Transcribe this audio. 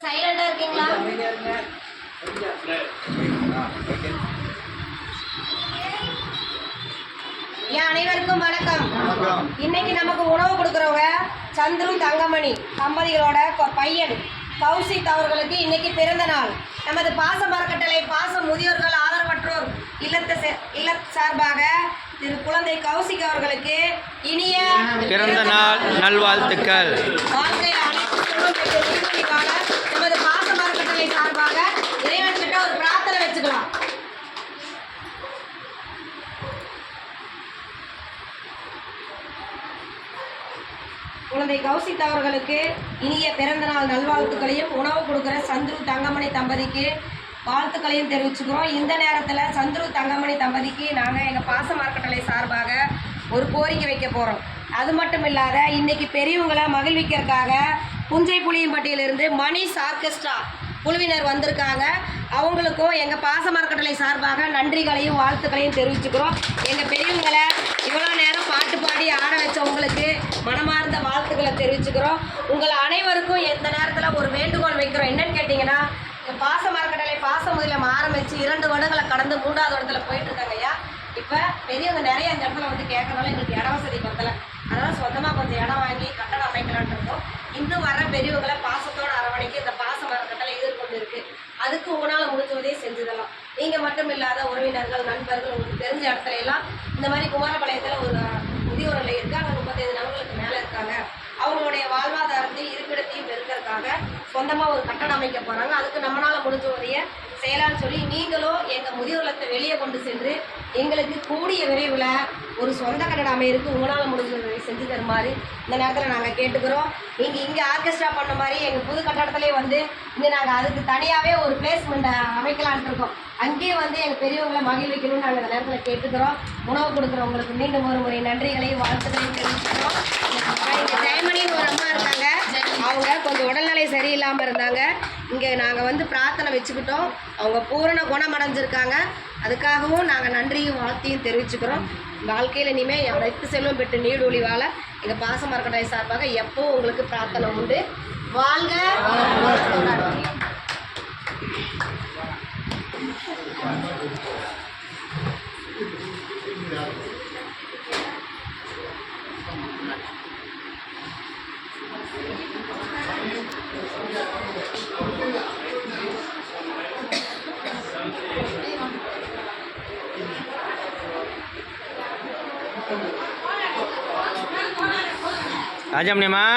சைலண்டா இருக்கீங்களா? அனைவருக்கும் வணக்கம். இன்னைக்கு நமக்கு உணவு கொடுக்குறவங்க சந்துரு தங்கமணி தம்பதிகளோட பையன் கௌசிக் அவர்களுக்கு இன்னைக்கு பிறந்த நாள். நமது பாச மரக்கட்டளை பாச முதியோர்கள் ஆதரவற்றோர் இல்ல சார்பாக திரு குழந்தை கௌசிக் அவர்களுக்கு இனிய பிறந்த நாள் நல்வாழ்த்துக்கள். வாழ்க்கையில் அனைத்து நமது பாச மரக்கட்டளை சார்பாக இறைவன் கிட்ட ஒரு பிரார்த்தனை வச்சுக்கலாம். குழந்தை கௌசிக் அவர்களுக்கு இனிய பிறந்த நாள் நல்வாழ்த்துக்களையும் உணவு கொடுக்குற சந்துரு தங்கமணி தம்பதிக்கு வாழ்த்துக்களையும் தெரிவிச்சுக்கிறோம். இந்த நேரத்தில் சந்துரு தங்கமணி தம்பதிக்கு நாங்கள் எங்கள் பாச மார்க்கெட்டளை சார்பாக ஒரு கோரிக்கை வைக்க போகிறோம். அது மட்டும் இல்லாத இன்றைக்கி பெரியவங்களை மகிழ்விக்கிறதுக்காக புஞ்சை புளியம்பட்டியிலிருந்து மணிஷ் ஆர்கெஸ்ட்ரா குழுவினர் வந்திருக்காங்க. அவங்களுக்கும் எங்கள் பாச மார்க்கெட்டளை சார்பாக நன்றிகளையும் வாழ்த்துக்களையும் தெரிவிச்சுக்கிறோம். எங்கள் பெரியவங்களை இவ்வளோ நேரம் பாட்டு பாடி ஆட வச்சவங்களுக்கு மனமார்ந்த வாழ்த்துக்களை தெரிவிச்சுக்கிறோம். உங்கள் அனைவருக்கும் இந்த நேரத்தில் ஒரு வேண்டுகோள் வைக்கிறோம். என்னன்னு கேட்டிங்கன்னா, பாச மரக்கட்டளை பாச முதலில் ஆரம்பித்து 2 வருடங்களை கடந்து 3வது இடத்துல போயிட்டு இருக்காங்க ஐயா. இப்போ பெரியவங்க நிறைய இந்த இடத்துல வந்து கேட்கறனால எங்களுக்கு இட வசதி பத்தலை. அதனால் சொந்தமாக கொஞ்சம் இடம் வாங்கி கட்டணம் அமைக்கலான் இருக்கோம். இன்னும் வர பெரியவங்களை பாசத்தோடு அரவணைக்கு இந்த பாச மரக்கட்டளை எதிர்கொண்டு இருக்குது. அதுக்கு உங்களால் முடிஞ்சவதே செஞ்சுதலாம். நீங்கள் மட்டும் இல்லாத உறவினர்கள் நண்பர்கள் உங்களுக்கு தெரிஞ்ச இடத்துல எல்லாம் இந்த மாதிரி குமாரபாளையத்தில் ஒரு முதியோர் நிலை இருக்குது. அங்கே 35 நபர்களுக்கு மேலே இருக்காங்க. அவங்களுடைய வாழ்வாதாரத்தையும் இருப்பிடத்தையும் பெருக்கிறதுக்காக சொந்தமாக ஒரு கட்டணம் அமைக்க போகிறாங்க. அதுக்கு நம்மளால் முடிஞ்ச உதவியை செய்யலான்னு சொல்லி நீங்களும் எங்கள் முதியோர் இல்லத்தை வெளியே கொண்டு சென்று எங்களுக்கு கூடிய விரைவில் ஒரு சொந்த கட்டணம் அமையிருக்கு உங்களால் முடிஞ்ச உதவி செஞ்சு தருமாறு இந்த நேரத்தில் நாங்கள் கேட்டுக்கிறோம். நீங்கள் இங்கே ஆர்கெஸ்ட்ரா பண்ண மாதிரி எங்கள் புது கட்டடத்துலேயே வந்து இன்னும் நாங்கள் அதுக்கு தனியாகவே ஒரு பிளேஸ்மெண்ட்டை அமைக்கலான்ட்டு இருக்கோம். அங்கேயே வந்து எங்கள் பெரியவங்களை மகிழ்விக்கணும்னு நாங்கள் இந்த நேரத்தில் கேட்டுக்கிறோம். உணவு கொடுக்குறவங்களுக்கு மீண்டும் ஒரு முறை நன்றிகளையும் வாழ்த்துக்களையும் தெரிவிச்சுக்கிறோம். இங்கே ஜெயமணின்னு ஒரு அம்மா இருக்காங்க. அவங்க கொஞ்சம் உடல்நிலை சரியில்லாமல் இருந்தாங்க. இங்கே நாங்கள் வந்து பிரார்த்தனை வச்சுக்கிட்டோம். அவங்க பூரண குணமடைஞ்சிருக்காங்க. அதுக்காகவும் நாங்கள் நன்றியும் வாழ்த்தையும் தெரிவிச்சுக்கிறோம். வாழ்க்கையில் இனிமேல் அனைத்து செல்வம் பெற்று நீடொழி வாழ எங்கள் பாச மரக்கட்டளை சார்பாக எப்போவும் உங்களுக்கு பிரார்த்தனை உண்டு. வாழ்க. ராஜம்னியம்மா.